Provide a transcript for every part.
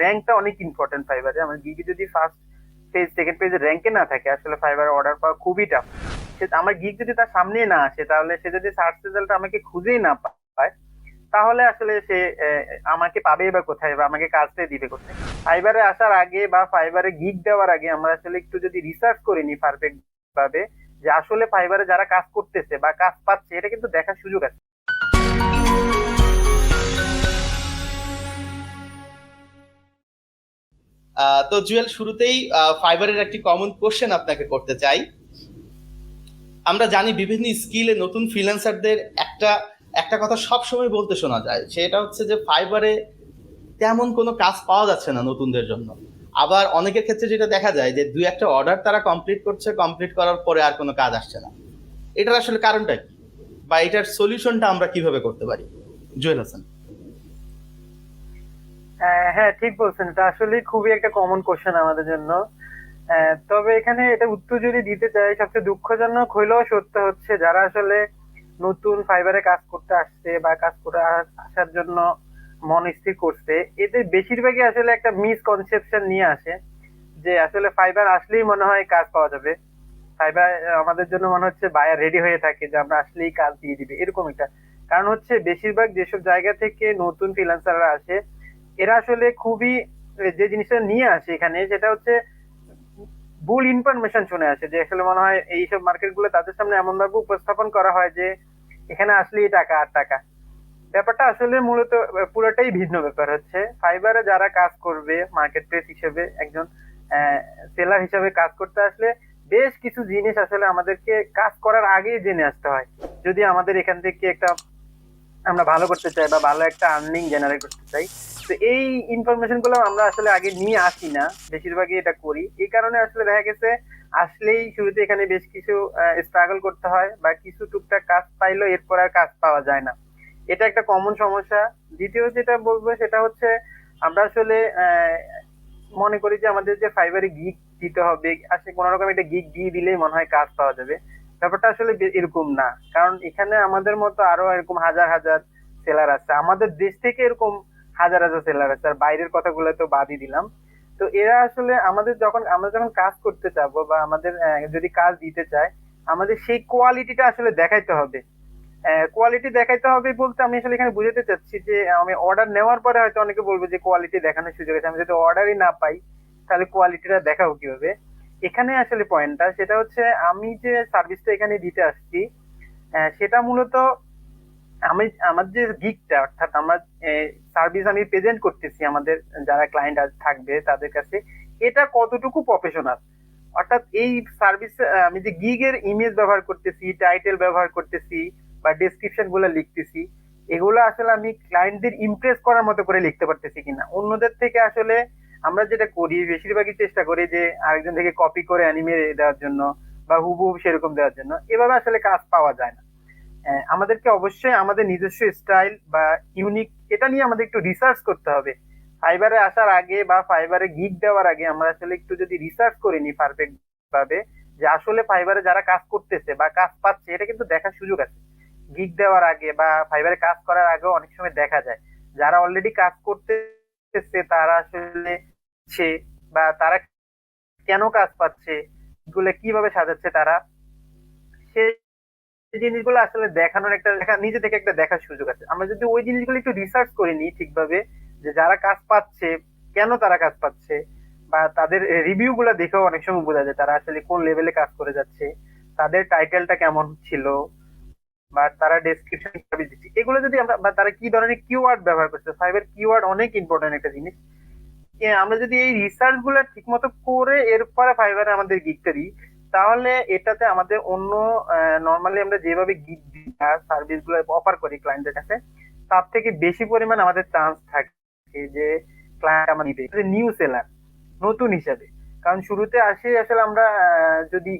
র্যাঙ্কটা অনেক ইম্পর্টেন্ট ফাইবারে। আমার গিগে যদি ফার্স্ট পেজ সেকেন্ড পেজে র্যাঙ্কে না থাকে আসলে ফাইবারে অর্ডার পাওয়া খুবই টাফ। সে আমার গিগ যদি তার সামনে না আসে, তাহলে সে যদি সার্চ রেজাল্ট আমাকে খুঁজেই না পায়, তাহলে আসলে সে আমাকে পাবেই বা কোথায়, বা আমাকে কাজটাই দিবে কোথায়? ফাইবারে আসার আগে বা ফাইবারে গিগ দেওয়ার আগে আমরা আসলে একটু যদি রিসার্চ করে নিই পারফেক্ট ভাবে, যে আসলে ফাইবারে যারা কাজ করতেছে বা কাজ পাচ্ছে, এটা কিন্তু দেখার সুযোগ আছে। তো জুয়েল, শুরুতেই ফাইবারের একটি কমন কোশ্চেন আপনাকে করতে চাই। আমরা জানি বিভিন্ন স্কিলে নতুন ফ্রিল্যান্সারদের একটা একটা কথা সব সময় বলতে শোনা যায়, সেটা হচ্ছে যে ফাইবারে তেমন কোনো কাজ পাওয়া যাচ্ছে না নতুনদের জন্য। আবার অনেকের ক্ষেত্রে যেটা দেখা যায় যে দুই একটা অর্ডার তারা কমপ্লিট করছে, কমপ্লিট করার পরে আর কোনো কাজ আসছে না। এটার আসলে কারণটা কি, বা এটার সলিউশনটা আমরা কিভাবে করতে পারি? জুয়েল হাসান। হ্যাঁ, ঠিক বলছেন, এটা আসলে খুবই একটা কমন কোশ্চেন আমাদের জন্য। তবে এখানে এটা উত্তর যদি দিতে চাই, সবচেয়ে দুঃখজনক হইলেও সত্য হচ্ছে, যারা আসলে নতুন ফাইবারে কাজ করতে আসছে বা কাজ করে আসার জন্য মন স্থির করছে, এদের বেশিরভাগই আসলে একটা মিসকনসেপশন নিয়ে আসে যে আসলে ফাইবার আসলেই মনে হয় কাজ পাওয়া যাবে। ফাইবার আমাদের জন্য মনে হচ্ছে বায়ার রেডি হয়ে থাকে যে আমরা আসলেই কাজ দিয়ে দিবে, এরকম একটা। কারণ হচ্ছে বেশিরভাগ যেসব জায়গা থেকে নতুন ফ্রিল্যান্সাররা আসে, এরা আসলে খুবই যে জিনিসটা নিয়ে আসে এখানে, সেটা হচ্ছে ভুল ইনফরমেশন শুনে আসে। যে আসলে মনে হয় এইসব মার্কেট গুলো তাদের সামনে এমন ভাবে উপস্থাপন করা হয় যে এখানে আসলেই টাকা আর টাকা। ব্যাপারটা আসলে মূলত পুরোটাই ভিন্ন ব্যাপার। হচ্ছে ফাইবারে যারা কাজ করবে মার্কেট প্লেস হিসেবে, একজন সেলার হিসেবে কাজ করতে আসলে বেশ কিছু জিনিস আসলে আমাদেরকে কাজ করার আগেই জেনে আসতে হয়, যদি আমাদের এখান থেকে একটা আমরা ভালো করতে চাই বা ভালো একটা আর্নিং জেনারেট করতে চাই। তো এই ইনফরমেশন গুলো আমরা আসলে আগে নিয়ে আসি না, বেশিরভাগই এটা করি। এই কারণে আসলে দেখা গেছে আসলেই শুরুতে এখানে বেশ কিছু স্ট্রাগল করতে হয়, বা কিছু টুকটাক কাজ পাইলেও এরপর আর কাজ পাওয়া যায় না। এটা একটা কমন সমস্যা। দ্বিতীয় যেটা বলবো সেটা হচ্ছে, আমরা আসলে মনে করি যে আমাদের যে ফাইবারে গিগ দিতে হবে, আসলে কোনো রকম একটা গিগ দিয়ে দিলেই মনে হয় কাজ পাওয়া যাবে। ব্যাপারটা আসলে এরকম না। কারণ এখানে আমাদের মতো আরো এরকম হাজার হাজার সেলার আছে, আমাদের দেশ থেকে এরকম হাজার হাজার সেলার আছে, আর বাইরের কথাগুলো তো বাদই দিলাম। তো এরা আসলে আমরা যখন কাজ করতে চাবো বা আমাদের যদি কাজ দিতে চায়, আমাদের সেই কোয়ালিটিটা আসলে দেখাইতে হবে। কোয়ালিটি দেখাইতে হবে বলতে আমি আসলে এখানে বুঝাতে চাচ্ছি যে আমি অর্ডার নেওয়ার পরে হয়তো অনেকে বলবে যে কোয়ালিটি দেখানোর সুযোগ আছে, আমি যদি অর্ডারই না পাই তাহলে কোয়ালিটিটা দেখাবো কিভাবে? এখানে আসলে পয়েন্টটা সেটা হচ্ছে, আমি যে সার্ভিসটা এখানে দিতে আসছি, সেটা মূলত আমি আমার যে গিগটা, অর্থাৎ আমার সার্ভিস আমি প্রেজেন্ট করতেছি আমাদের যারা ক্লায়েন্ট থাকবে তাদের কাছে, এটা কতটুকু প্রফেশনাল। অর্থাৎ এই সার্ভিস আমি যে গিগের ইমেজ ব্যবহার করতেছি, টাইটেল ব্যবহার করতেছি, বা ডেসক্রিপশন গুলো লিখতেছি, এগুলো আসলে আমি ক্লায়েন্টদের ইমপ্রেস করার মতো করে লিখতে পারতেছি কিনা। অন্যদের থেকে আসলে আমরা যেটা করি, বেশিরভাগই চেষ্টা করি যে আরেকজন থেকে কপি করে অ্যানিমে দেওয়ার জন্য বা হুবহু সেরকম দেওয়ার জন্য। এভাবে আসলে কাজ পাওয়া যায় না। আমাদেরকে অবশ্যই আমাদের নিজস্ব স্টাইল বা ইউনিক, এটা নিয়ে আমাদের একটু রিসার্চ করতে হবে। ফাইবারে আসার আগে বা ফাইবারে গিগ দেওয়ার আগে আমরা আসলে একটু যদি রিসার্চ করে নিই পারফেক্ট ভাবে, যে আসলে ফাইবারে যারা কাজ করতেছে বা কাজ পাচ্ছে, এটা কিন্তু দেখার সুযোগ আছে। গিগ দেওয়ার আগে বা ফাইবারে কাজ করার আগেও অনেক সময় দেখা যায় যারা অলরেডি কাজ করতেছে তারা আসলে সে বা তারা কেন কাজ পাচ্ছে, এগুলো কিভাবে সাজাচ্ছে তারা, সেই জিনিসগুলো আসলে দেখানোর একটা নিজে থেকে একটা দেখার সুযোগ আছে। আমরা যদি ওই জিনিসগুলো একটু রিসার্চ করে নিই ঠিকভাবে, যে যারা কাজ পাচ্ছে কেন তারা কাজ পাচ্ছে, বা তাদের রিভিউ গুলা দেখেও অনেক সময় বোঝা যায় তারা আসলে কোন লেভেলে কাজ করে যাচ্ছে, তাদের টাইটেলটা কেমন ছিল, বা তারা ডেসক্রিপশন কিভাবে দিচ্ছে, এগুলো যদি আমরা, বা তারা কি ধরনের কিওয়ার্ড ব্যবহার করছে। ফাইবার কিওয়ার্ড অনেক ইম্পর্টেন্ট একটা জিনিস। আমরা যদি এই রিসার্চ গুলো ঠিক মতো করে এরপরে ফাইবারে আমাদের গিগটা দিই, তাহলে এটাতে আমাদের অন্য নর্মালি আমরা যেভাবে গিগ দিই সার্ভিস গুলো অফার করি ক্লায়েন্টের কাছে, তার থেকে বেশি পরিমাণ আমাদের চান্স থাকে যে ক্লায়েন্ট আমার দিবে নিউ সেলার নতুন হিসাবে। কারণ শুরুতে আসে আসলে আমরা যদি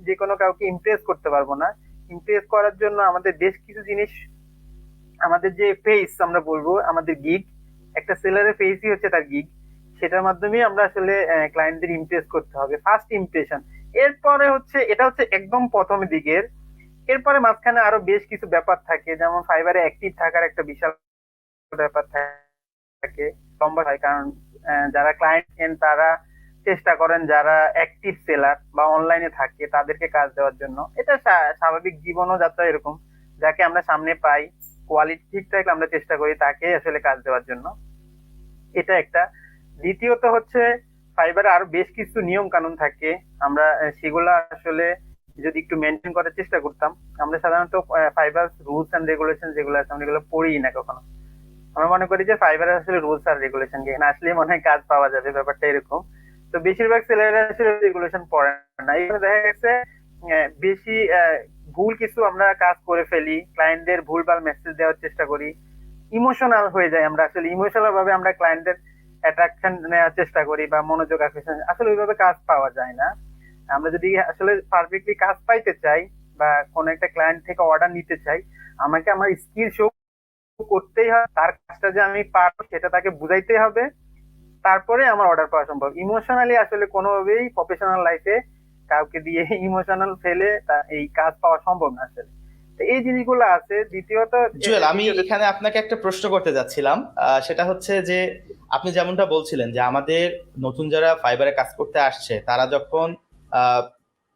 যে কোনো কাউকে ইমপ্রেস করতে পারবো না। ইমপ্রেস করার জন্য আমাদের বেশ কিছু জিনিস, আমাদের যে ফেস আমরা বলবো, আমাদের গিগ, একটা সেলারের ফেসই হচ্ছে তার গিগ। সেটার মাধ্যমে আমরা আসলে ক্লায়েন্টদের ইমপ্রেস করতে হবে, ফার্স্ট ইমপ্রেশন। এরপরে হচ্ছে, এটা হচ্ছে একদম প্রথম দিকের। এরপরে মাঝখানে আরো বেশ কিছু ব্যাপার থাকে, যেমন ফাইবারে অ্যাক্টিভ থাকার একটা বিশাল ব্যাপার থাকে, লম্বা হয়। কারণ যারা ক্লায়েন্ট তারা চেষ্টা করেন যারা অ্যাক্টিভ সেলার বা অনলাইনে থাকে তাদেরকে কাজ দেওয়ার জন্য। এটা স্বাভাবিক জীবনও যাত্রা এরকম, যাকে আমরা সামনে পাই কোয়ালিটি ঠিক থাকলে আমরা চেষ্টা করি তাকে আসলে কাজ দেওয়ার জন্য। এটা একটা। দ্বিতীয়ত হচ্ছে ফাইবারে আরো বেশ কিছু নিয়ম কানুন থাকে, আমরা সেগুলা আসলে যদি একটু মেনটেন করার চেষ্টা করতাম। আমরা সাধারণত ফাইবার রুলস এন্ড রেগুলেশন যেগুলো আছে আমরা এগুলো পড়ি না কখনো। আমরা মনে করি যে ফাইবারে আসলে রুলস আর রেগুলেশন এখানে আসলে মনে হয় কাজ পাওয়া যাবে, ব্যাপারটা এরকম। তো বেশিরভাগ সেলাররা আসলে রেগুলেশন পড়ে না, এখানে দেখা গেছে বেশি ভুল কিছু আমরা কাজ করে ফেলি, ক্লায়েন্টদের ভুলভাল মেসেজ দেওয়ার চেষ্টা করি, ইমোশনাল হয়ে যায়। আমরা আসলে ইমোশনাল ভাবে আমরা ক্লায়েন্টদের অ্যাট্রাকশন নেওয়ার চেষ্টা করি বা মনোযোগ আকর্ষণ, আসলে ওইভাবে কাজ পাওয়া যায় না। আমরা যদি আসলে পারফেক্টলি কাজ পাইতে চাই বা কোন একটা ক্লায়েন্ট থেকে অর্ডার নিতে চাই, আমাকে আমার স্কিল শো করতেই হবে, তার কাজটা যে আমি পারবো সেটা তাকে বুঝাইতে হবে, তারপরে আমার অর্ডার পাওয়া সম্ভব। ইমোশনালি আসলে কোনোভাবেই প্রফেশনাল লাইফে কাউকে দিয়ে ইমোশনাল ফেলে এই কাজ পাওয়া সম্ভব না আসলে। তো এই জিনিসগুলো আছে। দ্বিতীয়ত জুয়েল, আমি এখানে আপনাকে একটা প্রশ্ন করতে যাচ্ছিলাম, সেটা হচ্ছে যে আপনি যেমনটা বলছিলেন যে আমাদের নতুন যারা ফাইবারে কাজ করতে আসছে তারা যখন আহ,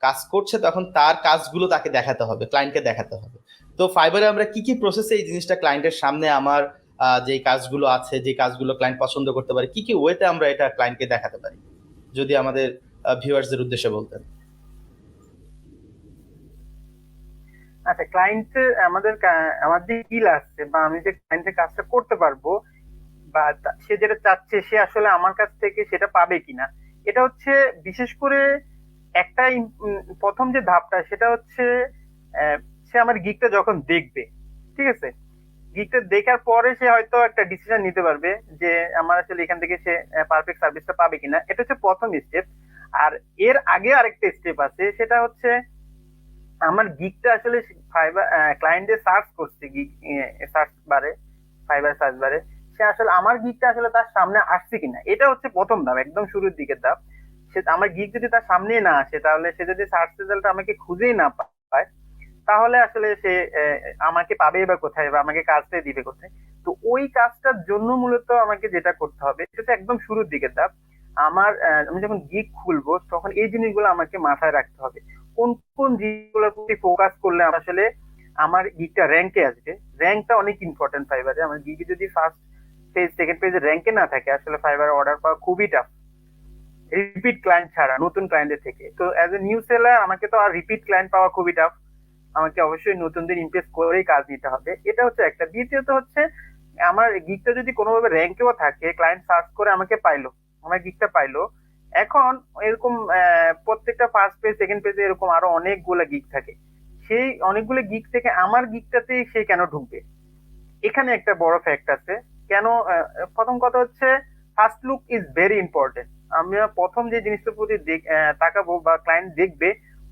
কাজ করছে তখন তার কাজগুলো তাকে দেখাতে হবে, ক্লায়েন্টকে দেখাতে হবে। তো ফাইবারে আমরা কি কি প্রসেসে এই জিনিসটা ক্লায়েন্টের সামনে আমার যে কাজগুলো আছে, যে কাজগুলো ক্লায়েন্ট পছন্দ করতে পারে, কি কি ওয়েতে আমরা এটা ক্লায়েন্টকে দেখাতে পারি, যদি আমাদের ভিউয়ার্সদের উদ্দেশ্যে বলতেন। আচ্ছা, ক্লায়েন্টের আমার যে স্কিল আছে বা আমি যে ক্লায়েন্টের কাজটা করতে পারবো বা সে যেটা চাচ্ছে সে আসলে আমার কাছ থেকে সেটা পাবে কিনা, এটা হচ্ছে বিশেষ করে একটা প্রথম যে ধাপটা সেটা হচ্ছে সে আমার গিগটা যখন দেখবে, ঠিক আছে, গিগটা দেখার পরে সে হয়তো একটা ডিসিশন নিতে পারবে যে আমার আসলে এখান থেকে সে পারফেক্ট সার্ভিসটা পাবে কিনা। এটা হচ্ছে প্রথম স্টেপ। আর এর আগে আরেকটা স্টেপ আছে, সেটা হচ্ছে আমার গিগটা আসলে ফাইবার ক্লায়েন্টে সার্চ করছে, গিগ সার্চ বারে, ফাইবার সার্চ বারে, সে আসলে আমার গিগটা আসলে তার সামনে আসছে কিনা, এটা হচ্ছে প্রথম ধাপ, একদম শুরুর দিকের ধাপ। সে আমার গিগ যদি তার সামনে না আসে, তাহলে সে যদি সার্চ রেজাল্ট আমাকে খুঁজেই না পায়, তাহলে আসলে সে আমাকে পাবে বা কোথায় বা আমাকে কাজটা দিবে কোথায়। তো ওই কাজটার জন্য মূলত আমাকে যেটা করতে হবে সেটা হচ্ছে একদম শুরুর দিকের ধাপ। আমি যখন গিগ খুলবো তখন এই জিনিসগুলো আমাকে মাথায় রাখতে হবে, কোন কোন জিনিসগুলোর প্রতি ফোকাস করলে আসলে আমার গিগটা র্যাঙ্কে আসবে। র্যাঙ্কটা অনেক ইম্পর্টেন্ট ফাইবারে। আমার গিগে যদি ফার্স্ট পেজ সেকেন্ড পেজে র্যাঙ্কে না থাকে, আসলে ফাইবারে অর্ডার পাওয়া খুবই টাফ, রিপিট ক্লায়েন্ট ছাড়া, নতুন ক্লায়েন্টের থেকে। তো অ্যাজ এ নিউ সেলার আমাকে তো আর রিপিট ক্লায়েন্ট পাওয়া খুবই টাফ, আমাকে অবশ্যই নতুনদের ইমপ্রেস করেই কাজ নিতে হবে। এটা হচ্ছে একটা। দ্বিতীয়ত হচ্ছে আমার গিগটা যদি কোনোভাবে র্যাঙ্কেও থাকে, ক্লায়েন্ট সার্চ করে আমাকে পাইলো, আমার গিগটা পাইলো, এখন এরকম প্রত্যেকটা ফার্স্ট পেজ সেকেন্ড পেজে এরকম আরো অনেকগুলো গিগ থাকে, সেই অনেকগুলো গিগ থেকে আমার গিগটাতেই সে কেন ঢুকবে, এখানে একটা বড় ফ্যাক্ট আছে। কেন প্রথম কথা হচ্ছে first look is very important. আমরা প্রথম যে জিনিসটার প্রতি তাকাবো বা ক্লায়েন্ট দেখবে,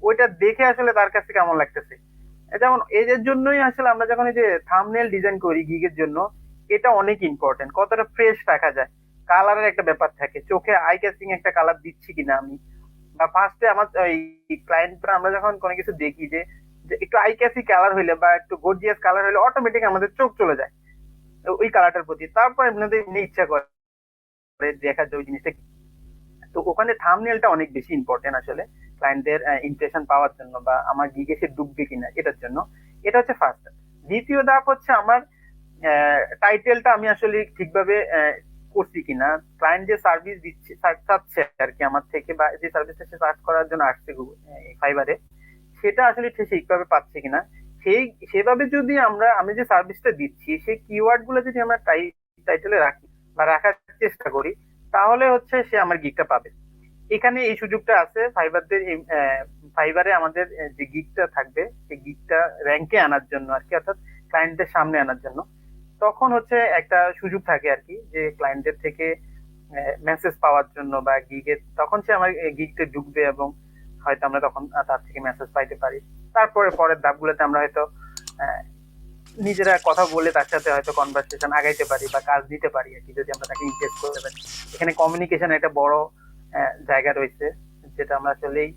ওইটা দেখে আসলে তার কাছে কেমন লাগতেছে। যেমন এর জন্যই আসলে আমরা যখন এই যে থাম্বনেল ডিজাইন করি গিগের জন্য, এটা অনেক ইম্পর্টেন্ট, কতটা ফ্রেশ রাখা যায়। কালারের একটা ব্যাপার থাকে, চোখে আই ক্যাচিং একটা কালার দিচ্ছি কিনা আমি, বা ফার্স্টে আমার এই ক্লায়েন্টরা আমরা যখন কোনো কিছু দেখি যে যে একটু আই ক্যাচি কালার হইলে বা একটু গর্জিয়াস কালার হইলে অটোমেটিক আমাদের চোখ চলে যায় ওই কালারটার প্রতি, তারপর আপনাদের এমনি ইচ্ছা করে দেখার যে ওই জিনিসটা কি। তো ওখানে থাম্বনেলটা অনেক বেশি ইম্পর্টেন্ট আসলে ক্লায়েন্টদের ইমপ্রেশন পাওয়ার জন্য বা আমার গিগে সে ডুববে কিনা এটার জন্য। এটা হচ্ছে ফার্স্ট। দ্বিতীয় ধাপ হচ্ছে আমার টাইটেলটা আমি আসলে ঠিকভাবে করছি কিনা, ক্লায়েন্ট যে সার্ভিস দিচ্ছে চাচ্ছে আর কি আমার থেকে, বা যে সার্ভিসটা সে সার্চ করার জন্য আসছে ফাইবারে, সেটা আসলে সে ঠিকভাবে পাচ্ছে কিনা। সেই সেভাবে যদি আমি যে সার্ভিসটা দিচ্ছি সেই কিওয়ার্ড গুলো যদি আমরা টাইটেলে রাখি বা রাখার চেষ্টা করি, তাহলে হচ্ছে সে আমার গিগটা পাবে। এখানে এই সুযোগটা আছে ফাইবারে আমাদের যে গিগটা থাকবে সেই গিগটা র্যাঙ্কে আনার জন্য আর কি, অর্থাৎ ক্লায়েন্টদের সামনে আনার জন্য। তখন হচ্ছে একটা সুযোগ থাকে আর কি, যে ক্লায়েন্টের থেকে মেসেজ পাওয়ার জন্য বা গিগের, তখন সে আমার গিগতে ঢুকবে এবং হয়তো আমরা তখন তার থেকে মেসেজ পাইতে পারি। তারপরে পরের ধাপগুলোতে আমরা হয়তো আহ, নিজেরা কথা বলে তার সাথে হয়তো কনভারসেশন আগাইতে পারি বা কাজ দিতে পারি আর কি, যদি আমরা তাকে ইমপ্রেস করতে পারি। এখানে কমিউনিকেশন একটা বড় জায়গা রয়েছে, যেটা আমরা আসলেই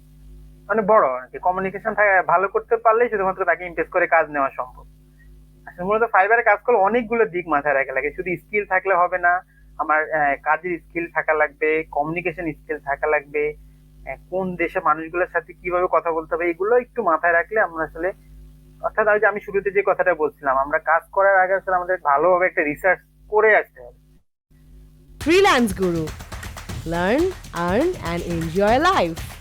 মানে বড় আর কি। কমিউনিকেশন ভালো করতে পারলেই শুধুমাত্র তাকে ইমপ্রেস করে কাজ নেওয়া সম্ভব। আসলে মূলত ফাইবারে কাজ করলে অনেকগুলো দিক মাথায় রাখা লাগে, শুধু স্কিল থাকলে হবে না, আমার কাজের স্কিল থাকা লাগবে, কমিউনিকেশন স্কিল থাকা লাগবে, কোন দেশে মানুষগুলোর সাথে কিভাবে কথা বলতে হবে, এগুলো একটু মাথায় রাখলে আমরা আসলে, অর্থাৎ ওই যে আমি শুরুতে যে কথাটা বলছিলাম, আমরা কাজ করার আগে আসলে আমাদের ভালোভাবে একটা রিসার্চ করে আসতে হবে। Freelance Guru. Learn, earn, and enjoy life.